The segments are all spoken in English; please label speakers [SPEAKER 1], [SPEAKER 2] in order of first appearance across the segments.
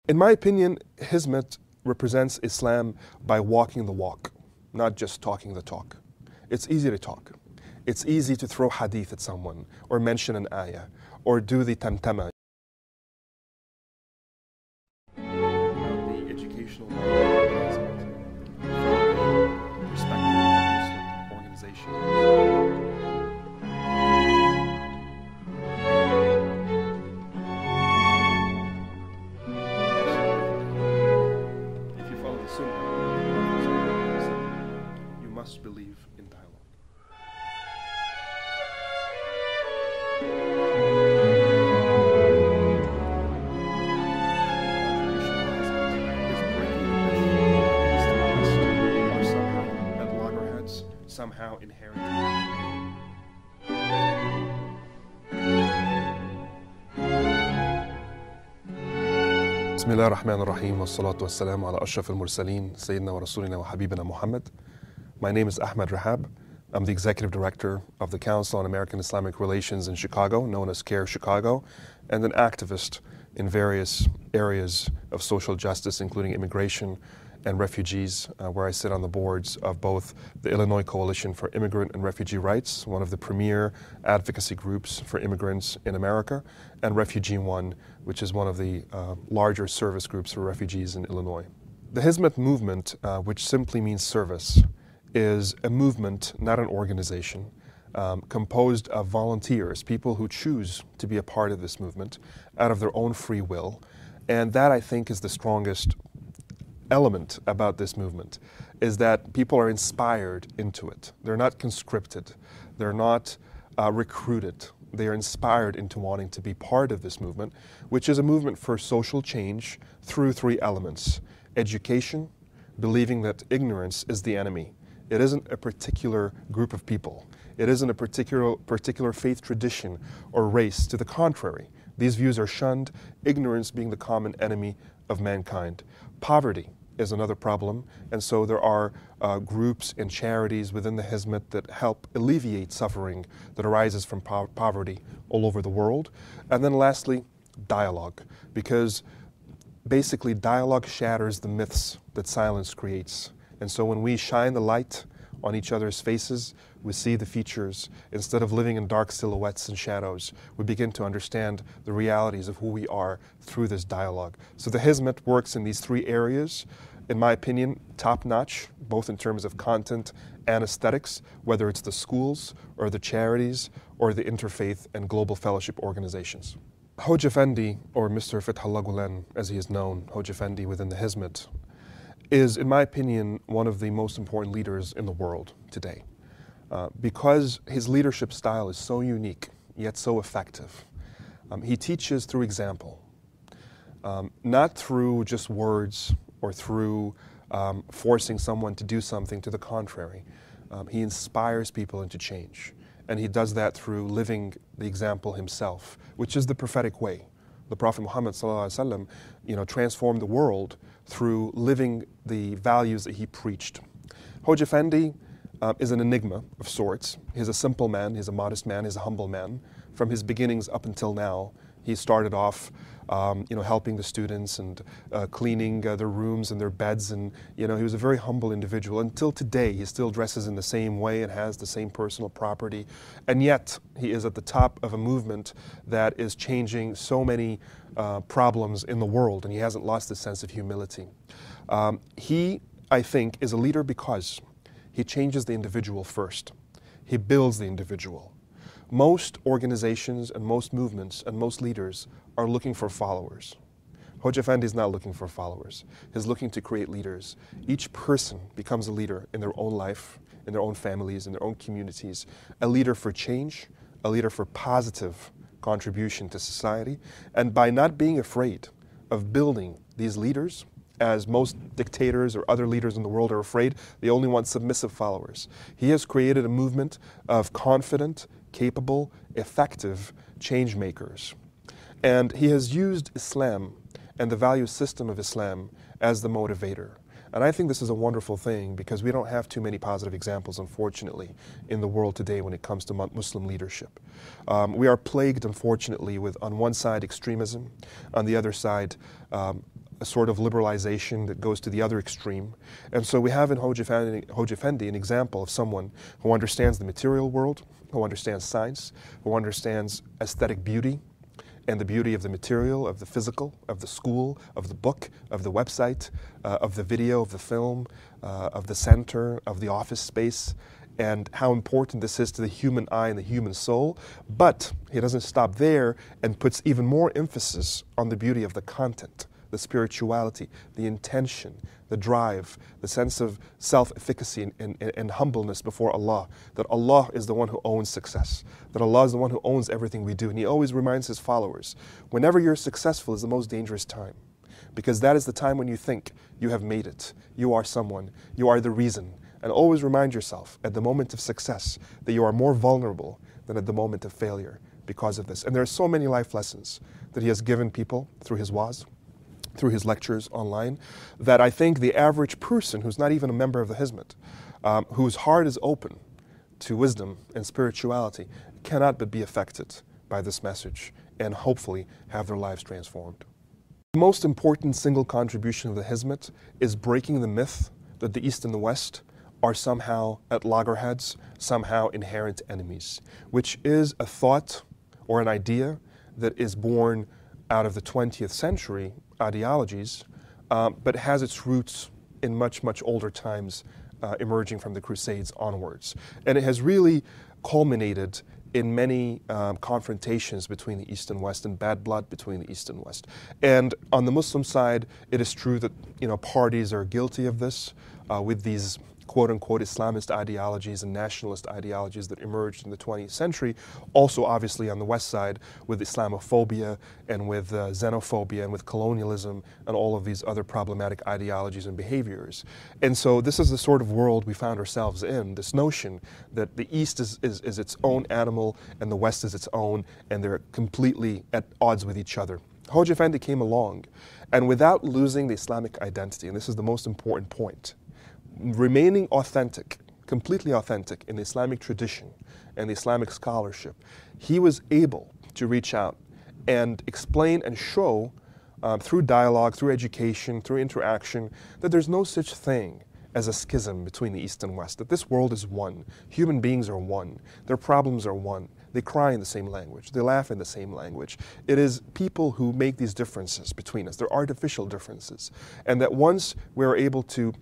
[SPEAKER 1] In my opinion, Hizmet represents Islam by walking the walk, not just talking the talk. It's easy to talk. It's easy to throw hadith at someone, or mention an ayah, or do the tamtama. The educational from the perspective of Muslim organizations. You must believe in dialogue. Somehow inherent. بسم الله الرحمن الرحيم والصلاة والسلام على أشرف المرسلين سيدنا ورسولنا وحبيبنا Muhammad. My name is Ahmed Rahab. I'm the Executive Director of the Council on American Islamic Relations in Chicago, known as CARE Chicago, and an activist in various areas of social justice, including immigration and refugees, where I sit on the boards of both the Illinois Coalition for Immigrant and Refugee Rights, one of the premier advocacy groups for immigrants in America, and Refugee One, which is one of the larger service groups for refugees in Illinois. The Hizmet movement, which simply means service, is a movement, not an organization, composed of volunteers, people who choose to be a part of this movement out of their own free will. And that, I think, is the strongest element about this movement, is that people are inspired into it. They're not conscripted. They're not recruited. They are inspired into wanting to be part of this movement, which is a movement for social change through three elements: education, believing that ignorance is the enemy. It isn't a particular group of people. It isn't a particular faith tradition or race. To the contrary, these views are shunned, ignorance being the common enemy of mankind. Poverty is another problem, and so there are groups and charities within the Hizmet that help alleviate suffering that arises from poverty all over the world. And then lastly, dialogue, because basically dialogue shatters the myths that silence creates. And so when we shine the light on each other's faces, we see the features. Instead of living in dark silhouettes and shadows, we begin to understand the realities of who we are through this dialogue. So the Hizmet works in these three areas, in my opinion, top-notch, both in terms of content and aesthetics, whether it's the schools or the charities or the interfaith and global fellowship organizations. Hoj Effendi, or Mr. Fethullah Gulen, as he is known, Hoj Effendi within the Hizmet, is, in my opinion, one of the most important leaders in the world today. Because his leadership style is so unique, yet so effective. He teaches through example, not through just words or through forcing someone to do something. To the contrary, he inspires people into change. And he does that through living the example himself, which is the prophetic way. The Prophet Muhammad ﷺ, transformed the world through living the values that he preached. Hoj Effendi is an enigma of sorts. He's a simple man, he's a modest man, he's a humble man. From his beginnings up until now, he started off helping the students and cleaning their rooms and their beds, and he was a very humble individual. Until today, he still dresses in the same way and has the same personal property, and yet he is at the top of a movement that is changing so many problems in the world, and he hasn't lost his sense of humility. He, I think, is a leader because he changes the individual first. He builds the individual. Most organizations and most movements and most leaders are looking for followers. Hoj Effendi is not looking for followers. He's looking to create leaders. Each person becomes a leader in their own life, in their own families, in their own communities. A leader for change, a leader for positive contribution to society. And by not being afraid of building these leaders, as most dictators or other leaders in the world are afraid, they only want submissive followers. He has created a movement of confident, capable, effective change makers. And he has used Islam and the value system of Islam as the motivator. And I think this is a wonderful thing because we don't have too many positive examples, unfortunately, in the world today when it comes to Muslim leadership. We are plagued, unfortunately, with, on one side, extremism, on the other side, a sort of liberalization that goes to the other extreme. And so we have in Hoja Effendi an example of someone who understands the material world, who understands science, who understands aesthetic beauty, and the beauty of the material, of the physical, of the school, of the book, of the website, of the video, of the film, of the center, of the office space, and how important this is to the human eye and the human soul. But he doesn't stop there and puts even more emphasis on the beauty of the content, the spirituality, the intention, the drive, the sense of self-efficacy and humbleness before Allah, that Allah is the one who owns success, that Allah is the one who owns everything we do. And he always reminds his followers, whenever you're successful is the most dangerous time, because that is the time when you think you have made it, you are someone, you are the reason. And always remind yourself at the moment of success that you are more vulnerable than at the moment of failure because of this. And there are so many life lessons that he has given people through his wa'az, through his lectures online, that I think the average person who's not even a member of the Hizmet, whose heart is open to wisdom and spirituality, cannot but be affected by this message and hopefully have their lives transformed. The most important single contribution of the Hizmet is breaking the myth that the East and the West are somehow at loggerheads, somehow inherent enemies, which is a thought or an idea that is born out of the 20th century ideologies, but has its roots in much, much older times, emerging from the Crusades onwards. And it has really culminated in many confrontations between the East and West and bad blood between the East and West. And on the Muslim side, it is true that parties are guilty of this with these quote-unquote Islamist ideologies and nationalist ideologies that emerged in the 20th century. Also, obviously, on the West side with Islamophobia and with xenophobia and with colonialism and all of these other problematic ideologies and behaviors. And so this is the sort of world we found ourselves in, this notion that the East is its own animal and the West is its own, and they're completely at odds with each other. Hoja Effendi came along, and without losing the Islamic identity, and this is the most important point, remaining authentic, completely authentic in the Islamic tradition and the Islamic scholarship, he was able to reach out and explain and show through dialogue, through education, through interaction, that there's no such thing as a schism between the East and West, that this world is one. Human beings are one. Their problems are one. They cry in the same language. They laugh in the same language. It is people who make these differences between us. They're artificial differences. And that once we're able to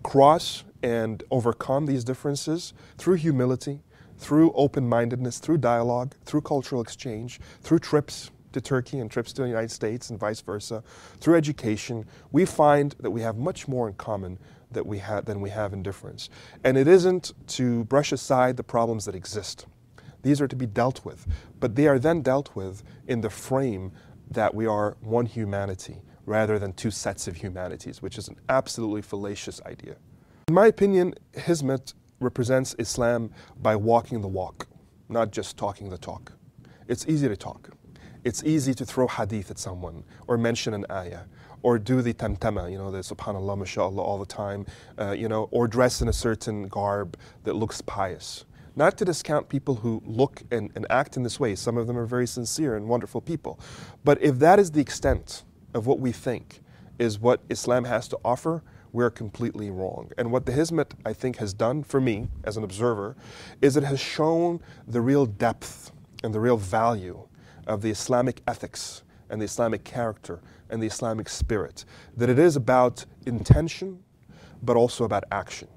[SPEAKER 1] cross and overcome these differences through humility, through open-mindedness, through dialogue, through cultural exchange, through trips to Turkey and trips to the United States and vice versa, through education, we find that we have much more in common than we have in difference. And it isn't to brush aside the problems that exist. These are to be dealt with, but they are then dealt with in the frame that we are one humanity rather than two sets of humanities, which is an absolutely fallacious idea. In my opinion, Hizmet represents Islam by walking the walk, not just talking the talk. It's easy to talk. It's easy to throw hadith at someone or mention an ayah or do the tamtama, the subhanallah, mashallah all the time, or dress in a certain garb that looks pious. Not to discount people who look and act in this way. Some of them are very sincere and wonderful people. But if that is the extent of what we think is what Islam has to offer, we're completely wrong. And what the Hizmet, I think, has done for me as an observer is it has shown the real depth and the real value of the Islamic ethics and the Islamic character and the Islamic spirit. That it is about intention, but also about action.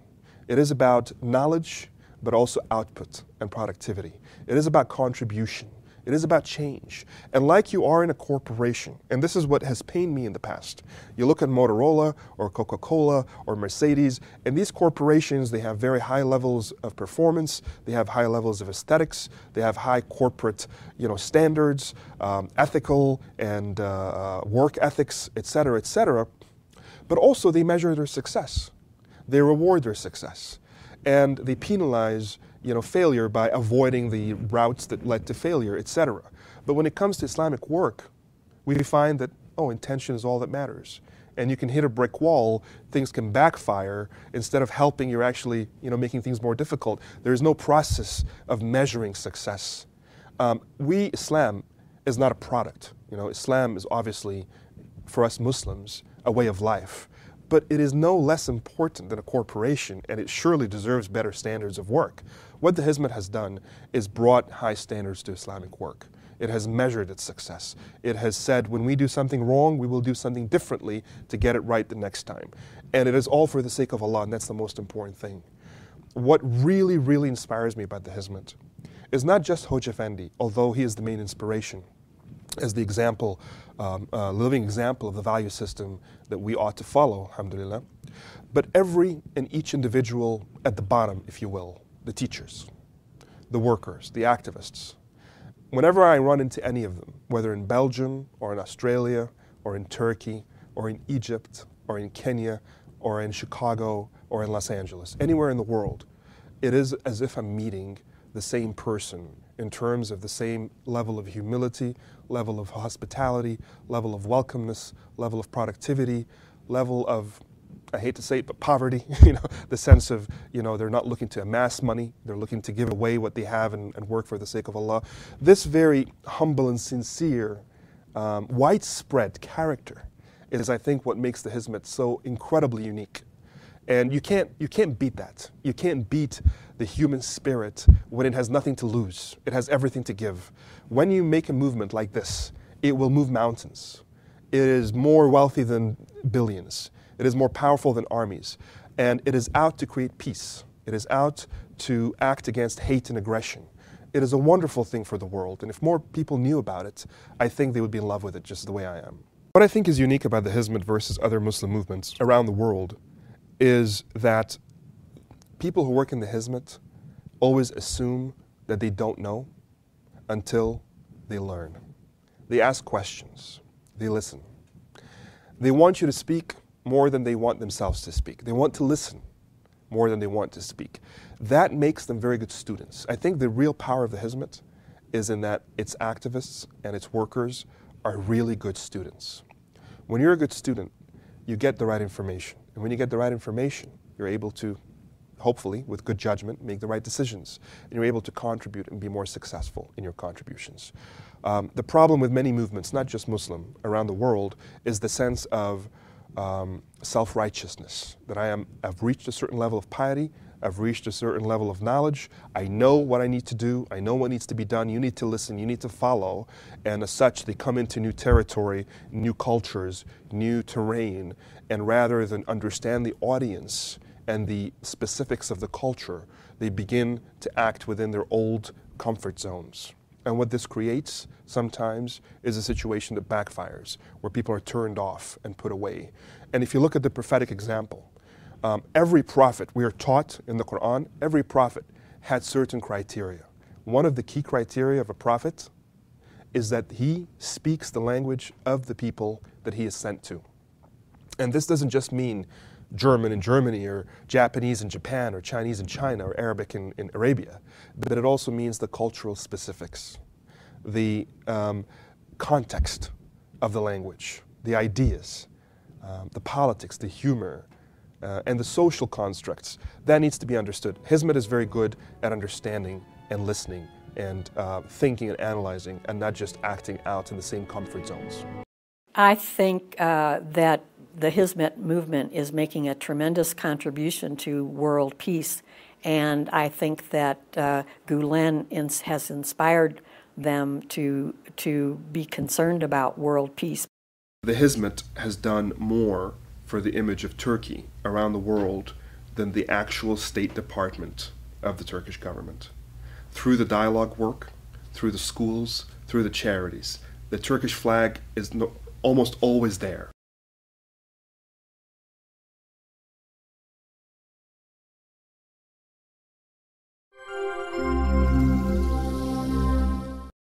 [SPEAKER 1] It is about knowledge, but also output and productivity. It is about contribution. It is about change. And like you are in a corporation, and this is what has pained me in the past. You look at Motorola or Coca-Cola or Mercedes, and these corporations, they have very high levels of performance, they have high levels of aesthetics, they have high corporate standards, ethical and work ethics, et cetera, but also they measure their success. They reward their success. And they penalize failure by avoiding the routes that led to failure, etc. But when it comes to Islamic work, we find that, intention is all that matters. And you can hit a brick wall, things can backfire. Instead of helping, you're actually making things more difficult. There's no process of measuring success. Islam is not a product. Islam is obviously for us Muslims, a way of life, but it is no less important than a corporation, and it surely deserves better standards of work. What the Hizmet has done is brought high standards to Islamic work. It has measured its success. It has said, when we do something wrong, we will do something differently to get it right the next time. And it is all for the sake of Allah, and that's the most important thing. What really, really inspires me about the Hizmet is not just Hoj Effendi, although he is the main inspiration, as the example, living example of the value system that we ought to follow, alhamdulillah, but every and each individual at the bottom, if you will, the teachers, the workers, the activists. Whenever I run into any of them, whether in Belgium or in Australia or in Turkey or in Egypt or in Kenya or in Chicago or in Los Angeles, anywhere in the world, it is as if I'm meeting the same person in terms of the same level of humility, level of hospitality, level of welcomeness, level of productivity, level of, I hate to say it, but poverty, the sense of, they're not looking to amass money, they're looking to give away what they have and work for the sake of Allah. This very humble and sincere, widespread character is, I think, what makes the Hizmet so incredibly unique. And you can't beat that. You can't beat the human spirit when it has nothing to lose. It has everything to give. When you make a movement like this, it will move mountains. It is more wealthy than billions. It is more powerful than armies. And it is out to create peace. It is out to act against hate and aggression. It is a wonderful thing for the world. And if more people knew about it, I think they would be in love with it just the way I am. What I think is unique about the Hizmet versus other Muslim movements around the world is that people who work in the Hizmet always assume that they don't know until they learn. They ask questions. They listen. They want you to speak more than they want themselves to speak. They want to listen more than they want to speak. That makes them very good students. I think the real power of the Hizmet is in that its activists and its workers are really good students. When you're a good student, you get the right information. And when you get the right information, you're able to, hopefully, with good judgment, make the right decisions. And you're able to contribute and be more successful in your contributions. The problem with many movements, not just Muslim, around the world, is the sense of self-righteousness, that I've reached a certain level of piety, I've reached a certain level of knowledge, I know what I need to do, I know what needs to be done, you need to listen, you need to follow, and as such they come into new territory, new cultures, new terrain, and rather than understand the audience and the specifics of the culture, they begin to act within their old comfort zones. And what this creates sometimes is a situation that backfires, where people are turned off and put away. And if you look at the prophetic example, every prophet, we are taught in the Quran, every prophet had certain criteria. One of the key criteria of a prophet is that he speaks the language of the people that he is sent to. And this doesn't just mean German in Germany, or Japanese in Japan, or Chinese in China, or Arabic in Arabia, but it also means the cultural specifics, the context of the language, the ideas, the politics, the humor, and the social constructs. That needs to be understood. Hizmet is very good at understanding and listening and thinking and analyzing, and not just acting out in the same comfort zones.
[SPEAKER 2] I think that the Hizmet movement is making a tremendous contribution to world peace, and I think that Gulen has inspired them to be concerned about world peace.
[SPEAKER 1] The Hizmet has done more for the image of Turkey around the world than the actual State Department of the Turkish government. Through the dialogue work, through the schools, through the charities, the Turkish flag is almost always there.